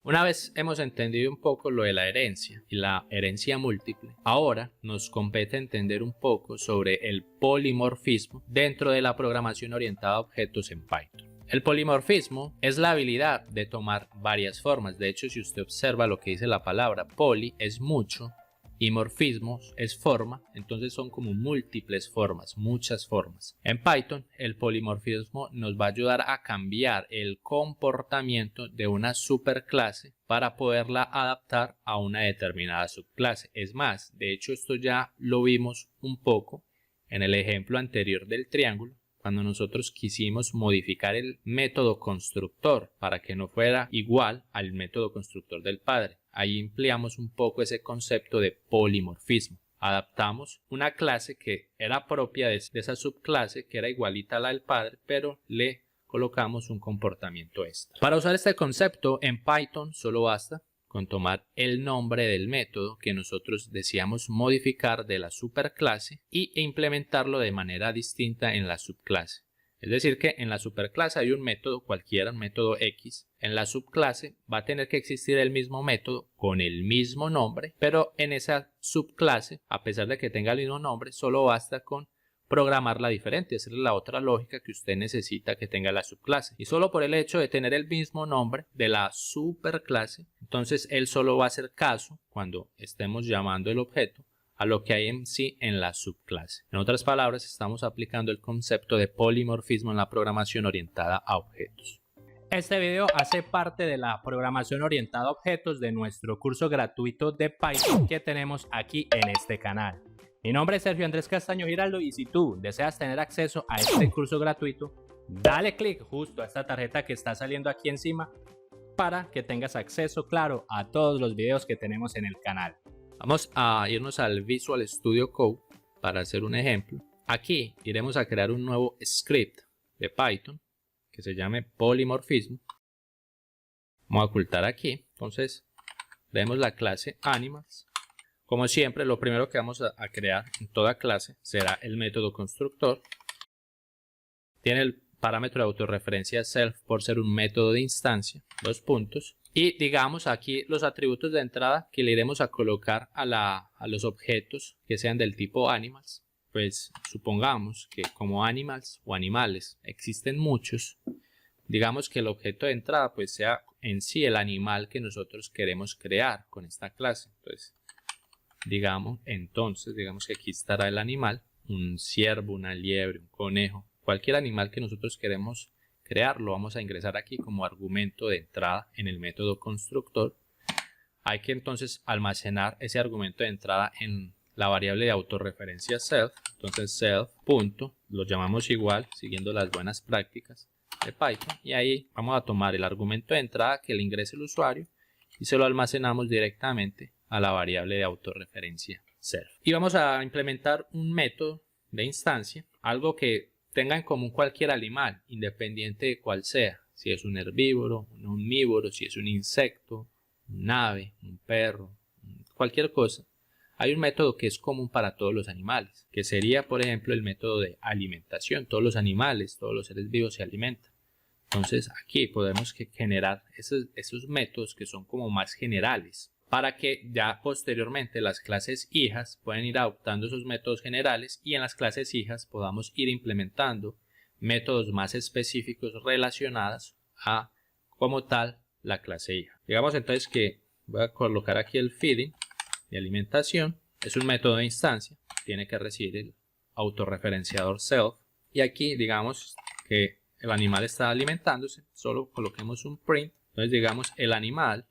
Una vez hemos entendido un poco lo de la herencia y la herencia múltiple, ahora nos compete entender un poco sobre el polimorfismo dentro de la programación orientada a objetos en Python. El polimorfismo es la habilidad de tomar varias formas. De hecho, si usted observa lo que dice la palabra poly es mucho y morfismos es forma, entonces son como múltiples formas, muchas formas. En Python, el polimorfismo nos va a ayudar a cambiar el comportamiento de una superclase para poderla adaptar a una determinada subclase. Es más, de hecho esto ya lo vimos un poco en el ejemplo anterior del triángulo, cuando nosotros quisimos modificar el método constructor para que no fuera igual al método constructor del padre. Ahí empleamos un poco ese concepto de polimorfismo. Adaptamos una clase que era propia de esa subclase, que era igualita a la del padre, pero le colocamos un comportamiento extra. Para usar este concepto en Python solo basta con tomar el nombre del método que nosotros deseamos modificar de la superclase e implementarlo de manera distinta en la subclase. Es decir que en la superclase hay un método cualquiera, un método X. En la subclase va a tener que existir el mismo método con el mismo nombre, pero en esa subclase, a pesar de que tenga el mismo nombre, solo basta con programarla diferente, hacerle la otra lógica que usted necesita que tenga la subclase. Y solo por el hecho de tener el mismo nombre de la superclase, entonces él solo va a hacer caso cuando estemos llamando el objeto a lo que hay en sí en la subclase. En otras palabras, estamos aplicando el concepto de polimorfismo en la programación orientada a objetos. Este video hace parte de la programación orientada a objetos de nuestro curso gratuito de Python que tenemos aquí en este canal. Mi nombre es Sergio Andrés Castaño Giraldo y si tú deseas tener acceso a este curso gratuito, dale clic justo a esta tarjeta que está saliendo aquí encima para que tengas acceso claro a todos los videos que tenemos en el canal. Vamos a irnos al Visual Studio Code para hacer un ejemplo. Aquí iremos a crear un nuevo script de Python que se llame polimorfismo. Vamos a ocultar aquí. Entonces, leemos la clase animals. Como siempre, lo primero que vamos a crear en toda clase será el método constructor. Tiene el parámetro de autorreferencia self por ser un método de instancia, 2 puntos. Y digamos aquí los atributos de entrada que le iremos a colocar a los objetos que sean del tipo animals. Pues supongamos que como animals o animales existen muchos, digamos que el objeto de entrada pues sea en sí el animal que nosotros queremos crear con esta clase. Entonces digamos que aquí estará el animal, un ciervo, una liebre, un conejo, cualquier animal que nosotros queremos crear lo vamos a ingresar aquí como argumento de entrada en el método constructor. Hay que entonces almacenar ese argumento de entrada en la variable de autorreferencia self. Entonces self punto, lo llamamos igual siguiendo las buenas prácticas de Python, y ahí vamos a tomar el argumento de entrada que le ingrese el usuario y se lo almacenamos directamente a la variable de autorreferencia self. Y vamos a implementar un método de instancia, algo que tenga en común cualquier animal, independiente de cuál sea, si es un herbívoro, un omnívoro, si es un insecto, un ave, un perro, cualquier cosa. Hay un método que es común para todos los animales, que sería por ejemplo el método de alimentación. Todos los animales, todos los seres vivos se alimentan. Entonces aquí podemos generar esos métodos que son como más generales, para que ya posteriormente las clases hijas puedan ir adoptando esos métodos generales y en las clases hijas podamos ir implementando métodos más específicos relacionados a como tal la clase hija. Digamos entonces que voy a colocar aquí el feeding de alimentación. Es un método de instancia, tiene que recibir el autorreferenciador self y aquí digamos que el animal está alimentándose, solo coloquemos un print. Entonces digamos el animal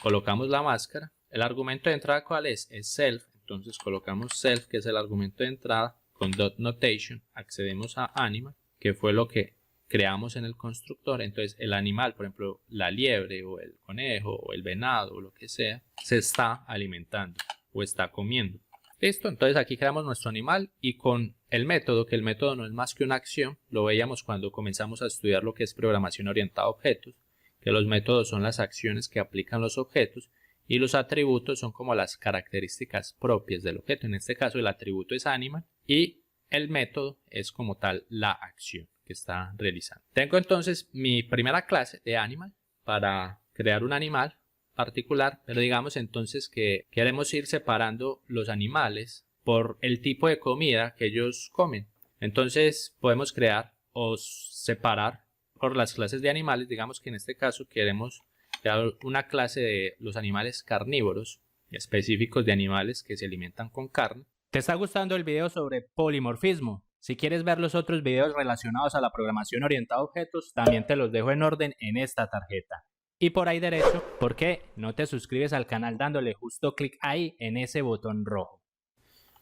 colocamos la máscara. El argumento de entrada ¿cuál es? Es self. Entonces colocamos self, que es el argumento de entrada. Con dot notation accedemos a animal, que fue lo que creamos en el constructor. Entonces el animal, por ejemplo la liebre o el conejo o el venado o lo que sea, se está alimentando o está comiendo. Listo, entonces aquí creamos nuestro animal y con el método, que el método no es más que una acción, lo veíamos cuando comenzamos a estudiar lo que es programación orientada a objetos, que los métodos son las acciones que aplican los objetos y los atributos son como las características propias del objeto. En este caso el atributo es animal y el método es como tal la acción que está realizando. Tengo entonces mi primera clase de animal para crear un animal particular, pero digamos entonces que queremos ir separando los animales por el tipo de comida que ellos comen. Entonces podemos crear o separar por las clases de animales. Digamos que en este caso queremos crear una clase de los animales carnívoros, específicos de animales que se alimentan con carne. ¿Te está gustando el video sobre polimorfismo? Si quieres ver los otros videos relacionados a la programación orientada a objetos, también te los dejo en orden en esta tarjeta. Y por ahí derecho, ¿por qué no te suscribes al canal dándole justo clic ahí en ese botón rojo?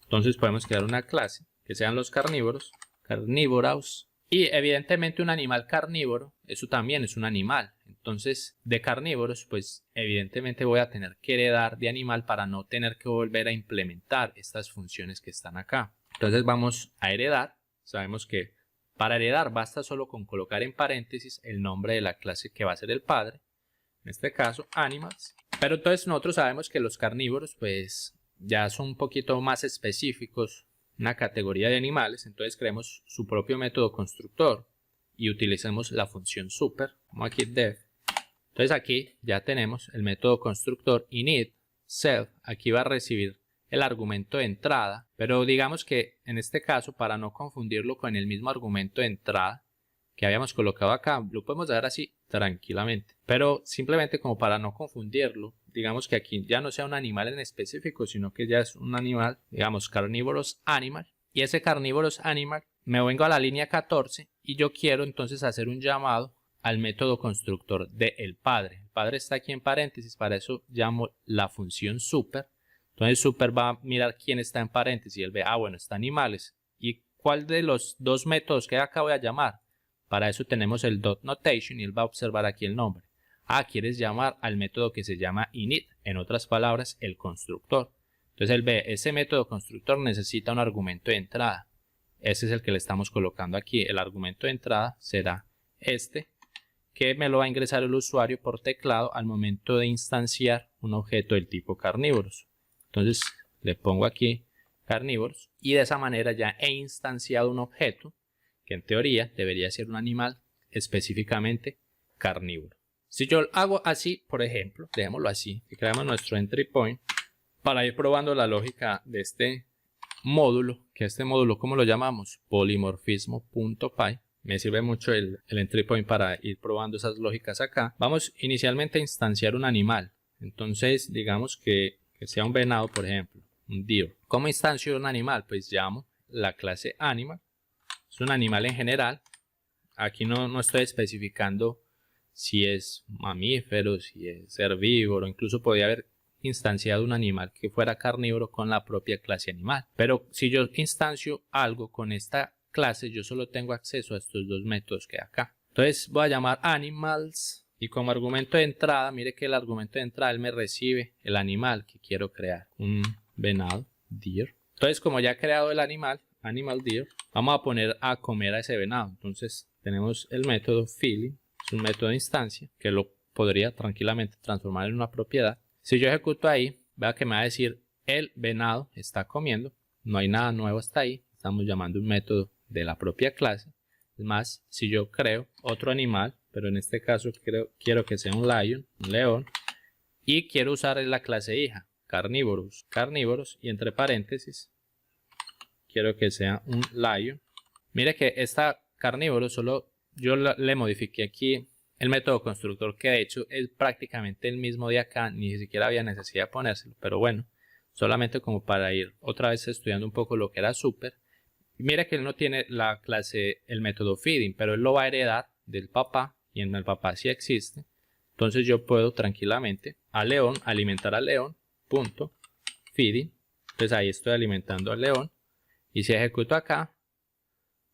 Entonces podemos crear una clase que sean los carnívoros, carnívoros, y evidentemente un animal carnívoro, eso también es un animal. Entonces de carnívoros, pues evidentemente voy a tener que heredar de animal para no tener que volver a implementar estas funciones que están acá. Entonces vamos a heredar. Sabemos que para heredar basta solo con colocar en paréntesis el nombre de la clase que va a ser el padre. En este caso, animals. Pero entonces nosotros sabemos que los carnívoros pues ya son un poquito más específicos, una categoría de animales. Entonces creemos su propio método constructor y utilicemos la función super, como aquí def. Entonces aquí ya tenemos el método constructor init self. Aquí va a recibir el argumento de entrada, pero digamos que en este caso, para no confundirlo con el mismo argumento de entrada que habíamos colocado acá, lo podemos dejar así tranquilamente, pero simplemente como para no confundirlo, digamos que aquí ya no sea un animal en específico, sino que ya es un animal, digamos carnívoros animal, y ese carnívoros animal me vengo a la línea 14 y yo quiero entonces hacer un llamado al método constructor del padre. El padre está aquí en paréntesis, para eso llamo la función super. Entonces super va a mirar quién está en paréntesis y él ve, bueno, está animales. ¿Y cuál de los dos métodos que acá voy a llamar? Para eso tenemos el dot notation y él va a observar aquí el nombre. Quieres llamar al método que se llama init, en otras palabras, el constructor. Entonces él ve, ese método constructor necesita un argumento de entrada. Ese es el que le estamos colocando aquí. El argumento de entrada será este, que me lo va a ingresar el usuario por teclado al momento de instanciar un objeto del tipo carnívoros. Entonces le pongo aquí carnívoros y de esa manera ya he instanciado un objeto que en teoría debería ser un animal específicamente carnívoro. Si yo lo hago así, por ejemplo, dejémoslo así, que creamos nuestro entry point para ir probando la lógica de este módulo, que este módulo, ¿cómo lo llamamos? Polimorfismo.py. Me sirve mucho el entry point para ir probando esas lógicas acá. Vamos inicialmente a instanciar un animal. Entonces, digamos que sea un venado, por ejemplo, un deer. ¿Cómo instancio un animal? Pues llamo la clase animal. Es un animal en general. Aquí no estoy especificando si es mamífero, si es herbívoro. Incluso podría haber instanciado un animal que fuera carnívoro con la propia clase animal. Pero si yo instancio algo con esta clase, yo solo tengo acceso a estos dos métodos que hay acá. Entonces voy a llamar animals y como argumento de entrada, mire que el argumento de entrada él me recibe el animal que quiero crear, un venado, deer. Entonces como ya he creado el animal, animal deer, vamos a poner a comer a ese venado. Entonces tenemos el método feeding, es un método de instancia que lo podría tranquilamente transformar en una propiedad. Si yo ejecuto ahí, vea que me va a decir el venado está comiendo, no hay nada nuevo hasta ahí, estamos llamando un método de la propia clase. Es más, si yo creo otro animal, pero en este caso quiero que sea un lion, un león, y quiero usar la clase hija, carnívoros, y entre paréntesis quiero que sea un lion. Mire que esta carnívoro solo yo le modifiqué aquí el método constructor, que de hecho es prácticamente el mismo de acá, ni siquiera había necesidad de ponérselo, pero bueno, solamente como para ir otra vez estudiando un poco lo que era super. Mira que él no tiene la clase, el método feeding, pero él lo va a heredar del papá y en el papá sí existe. Entonces yo puedo tranquilamente a león, alimentar al león, punto, feeding. Entonces ahí estoy alimentando al león. Y si ejecuto acá,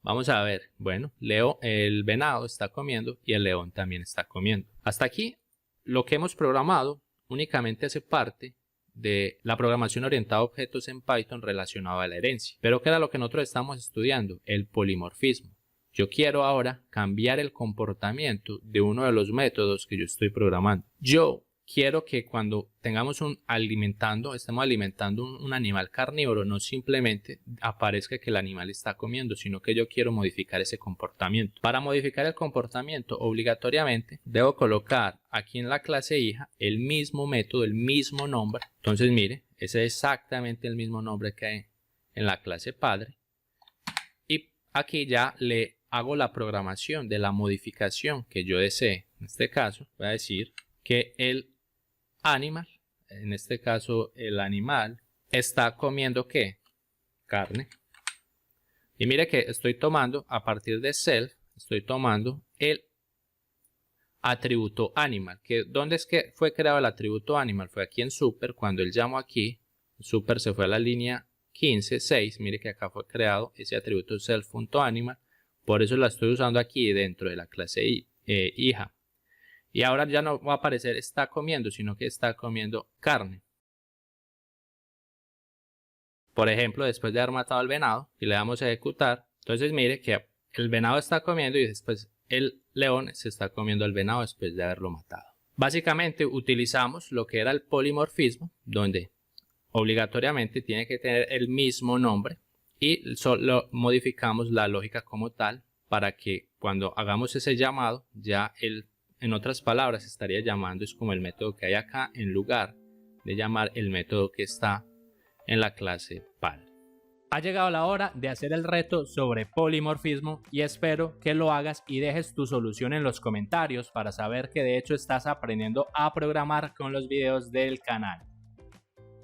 vamos a ver, bueno, el venado está comiendo y el león también está comiendo. Hasta aquí lo que hemos programado únicamente hace parte de la programación orientada a objetos en Python relacionado a la herencia. Pero ¿qué era lo que nosotros estamos estudiando? El polimorfismo. Yo quiero ahora cambiar el comportamiento de uno de los métodos que yo estoy programando. Yo quiero que cuando tengamos estemos alimentando un animal carnívoro, no simplemente aparezca que el animal está comiendo, sino que yo quiero modificar ese comportamiento. Para modificar el comportamiento, obligatoriamente debo colocar aquí en la clase hija el mismo método, el mismo nombre. Entonces mire, ese es exactamente el mismo nombre que hay en la clase padre. Y aquí ya le hago la programación de la modificación que yo desee. En este caso voy a decir que el animal, en este caso el animal, está comiendo ¿qué? Carne. Y mire que estoy tomando, a partir de self, estoy tomando el atributo animal. ¿Dónde es que fue creado el atributo animal? Fue aquí en super. Cuando él llamo aquí, super se fue a la línea 15.6. Mire que acá fue creado ese atributo self.animal. Por eso la estoy usando aquí dentro de la clase hija. Y ahora ya no va a aparecer está comiendo, sino que está comiendo carne. Por ejemplo, después de haber matado al venado y le damos a ejecutar, entonces mire que el venado está comiendo y después el león se está comiendo al venado después de haberlo matado. Básicamente utilizamos lo que era el polimorfismo, donde obligatoriamente tiene que tener el mismo nombre y solo modificamos la lógica como tal para que cuando hagamos ese llamado ya en otras palabras estaría llamando es como el método que hay acá en lugar de llamar el método que está en la clase padre. Ha llegado la hora de hacer el reto sobre polimorfismo y espero que lo hagas y dejes tu solución en los comentarios para saber que de hecho estás aprendiendo a programar con los videos del canal.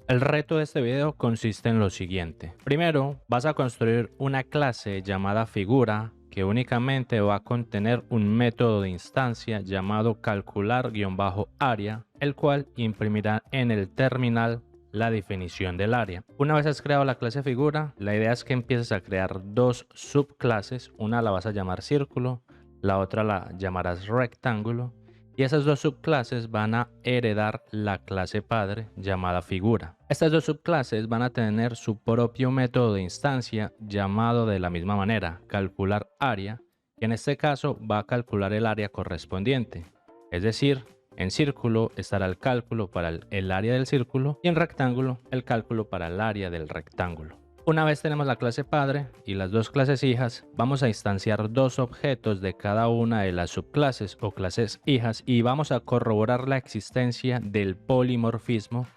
El reto de este video consiste en lo siguiente. Primero, vas a construir una clase llamada figura que únicamente va a contener un método de instancia llamado calcular-área, el cual imprimirá en el terminal la definición del área. Una vez has creado la clase figura, la idea es que empieces a crear dos subclases. Una la vas a llamar círculo, la otra la llamarás rectángulo. Y esas dos subclases van a heredar la clase padre llamada figura. Estas dos subclases van a tener su propio método de instancia llamado de la misma manera, calcular área, que en este caso va a calcular el área correspondiente. Es decir, en círculo estará el cálculo para el área del círculo y en rectángulo el cálculo para el área del rectángulo. Una vez tenemos la clase padre y las dos clases hijas, vamos a instanciar dos objetos de cada una de las subclases o clases hijas y vamos a corroborar la existencia del polimorfismo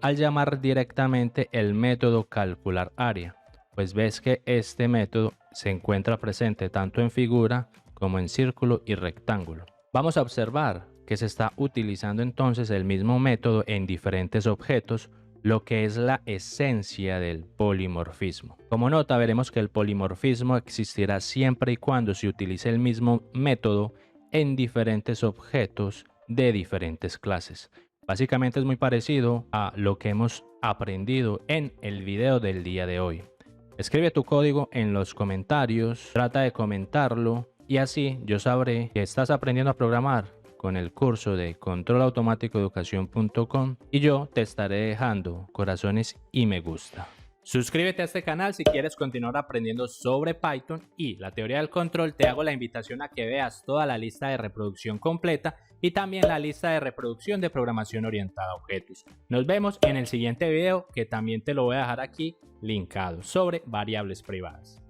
al llamar directamente el método calcular área, pues ves que este método se encuentra presente tanto en figura como en círculo y rectángulo. Vamos a observar que se está utilizando entonces el mismo método en diferentes objetos, lo que es la esencia del polimorfismo. Como nota, veremos que el polimorfismo existirá siempre y cuando se utilice el mismo método en diferentes objetos de diferentes clases. Básicamente es muy parecido a lo que hemos aprendido en el video del día de hoy. Escribe tu código en los comentarios, trata de comentarlo y así yo sabré que estás aprendiendo a programar con el curso de controlautomaticoeducacion.com y yo te estaré dejando corazones y me gusta. Suscríbete a este canal si quieres continuar aprendiendo sobre Python y la teoría del control. Te hago la invitación a que veas toda la lista de reproducción completa y también la lista de reproducción de programación orientada a objetos. Nos vemos en el siguiente video que también te lo voy a dejar aquí linkado sobre variables privadas.